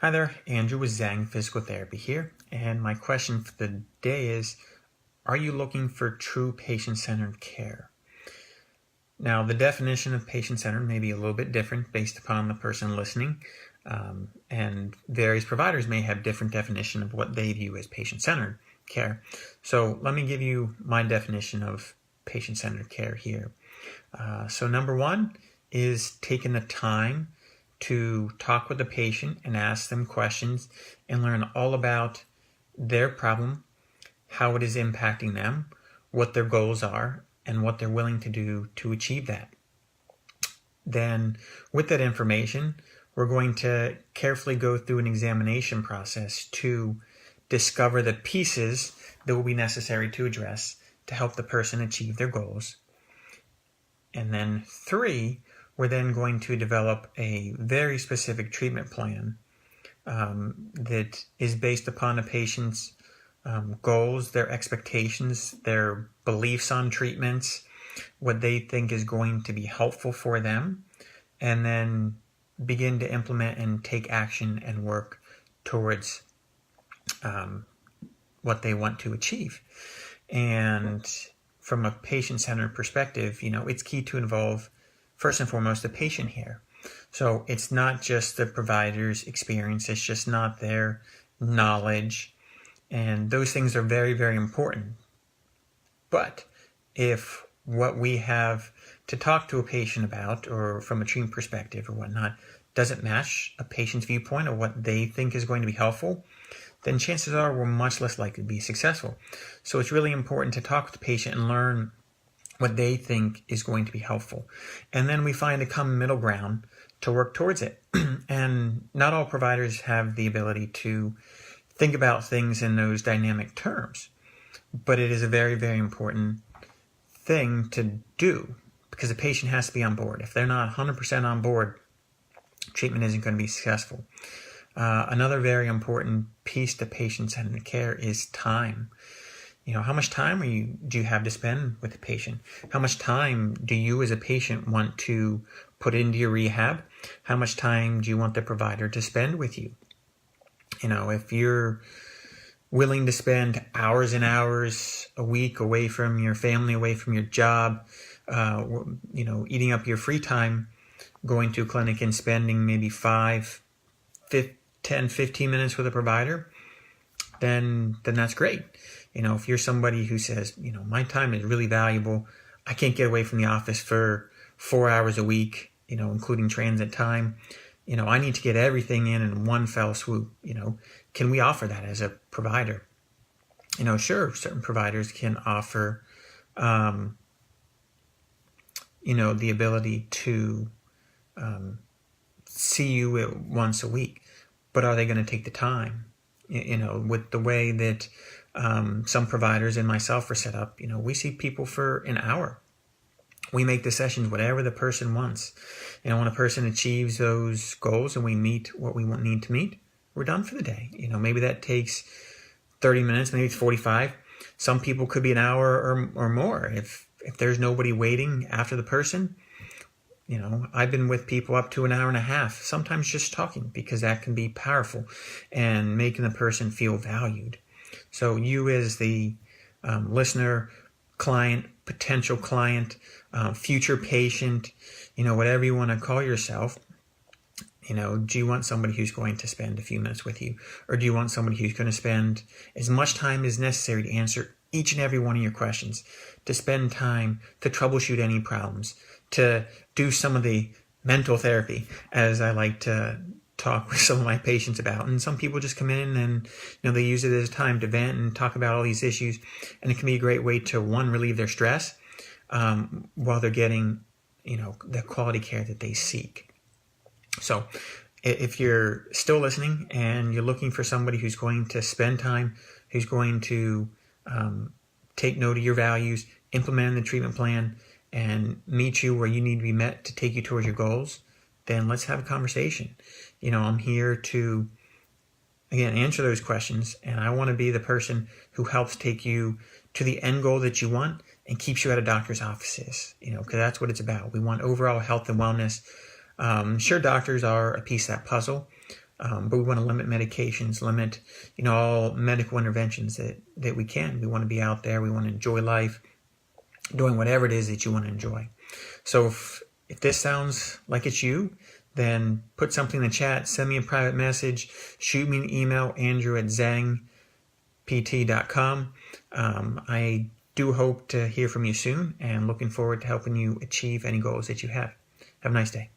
Hi there, Andrew with Zang Physical Therapy here, and my question for the day is, are you looking for true patient-centered care? Now, the definition of patient-centered may be a little bit different based upon the person listening, and various providers may have different definition of what they view as patient-centered care. So let me give you my definition of patient-centered care here. So number one is taking the time to talk with the patient and ask them questions and learn all about their problem, how it is impacting them, what their goals are, and what they're willing to do to achieve that. Then with that information, we're going to carefully go through an examination process to discover the pieces that will be necessary to address to help the person achieve their goals. And then three, we're then going to develop a very specific treatment plan that is based upon a patient's goals, their expectations, their beliefs on treatments, what they think is going to be helpful for them, and then begin to implement and take action and work towards what they want to achieve. And from a patient-centered perspective, it's key to involve, first and foremost, the patient here. So it's not just the provider's experience, it's just not their knowledge. And those things are very, very important. But if what we have to talk to a patient about, or from a treatment perspective or whatnot, doesn't match a patient's viewpoint or what they think is going to be helpful, then chances are we're much less likely to be successful. So it's really important to talk with the patient and learn what they think is going to be helpful. And then we find a common middle ground to work towards it. And not all providers have the ability to think about things in those dynamic terms. But it is a very, very important thing to do because the patient has to be on board. If they're not 100% on board, treatment isn't going to be successful. Another very important piece to patient-centered care is time. How much time do you have to spend with the patient? How much time do you as a patient want to put into your rehab? How much time do you want the provider to spend with you? If you're willing to spend hours and hours a week away from your family, away from your job, eating up your free time, going to a clinic and spending maybe 10, 15 minutes with a provider, then that's great. If you're somebody who says, my time is really valuable, I can't get away from the office for 4 hours a week, including transit time, I need to get everything in one fell swoop, can we offer that as a provider? Sure, certain providers can offer, the ability to see you once a week, but are they going to take the time? With the way that some providers and myself are set up, we see people for an hour. We make the sessions whatever the person wants. When a person achieves those goals and we meet what we need to meet, we're done for the day. Maybe that takes 30 minutes, maybe it's 45. Some people could be an hour or more. If there's nobody waiting after the person, I've been with people up to an hour and a half, sometimes just talking, because that can be powerful and making the person feel valued. So you as the listener, client, potential client, future patient, whatever you want to call yourself, do you want somebody who's going to spend a few minutes with you? Or do you want somebody who's going to spend as much time as necessary to answer each and every one of your questions, to spend time to troubleshoot any problems, to do some of the mental therapy, as I like to talk with some of my patients about? And some people just come in and they use it as time to vent and talk about all these issues, and it can be a great way to, one, relieve their stress while they're getting the quality care that they seek. So if you're still listening and you're looking for somebody who's going to spend time, who's going to take note of your values, implement the treatment plan, and meet you where you need to be met to take you towards your goals, then let's have a conversation. I'm here to, again, answer those questions, and I want to be the person who helps take you to the end goal that you want and keeps you out of doctors' offices, because that's what it's about. We want overall health and wellness. Sure, doctors are a piece of that puzzle, But we want to limit medications, limit, all medical interventions that we can. We want to be out there. We want to enjoy life, doing whatever it is that you want to enjoy. So if this sounds like it's you, then put something in the chat, send me a private message, shoot me an email, andrew@zangpt.com. I do hope to hear from you soon, and looking forward to helping you achieve any goals that you have. Have a nice day.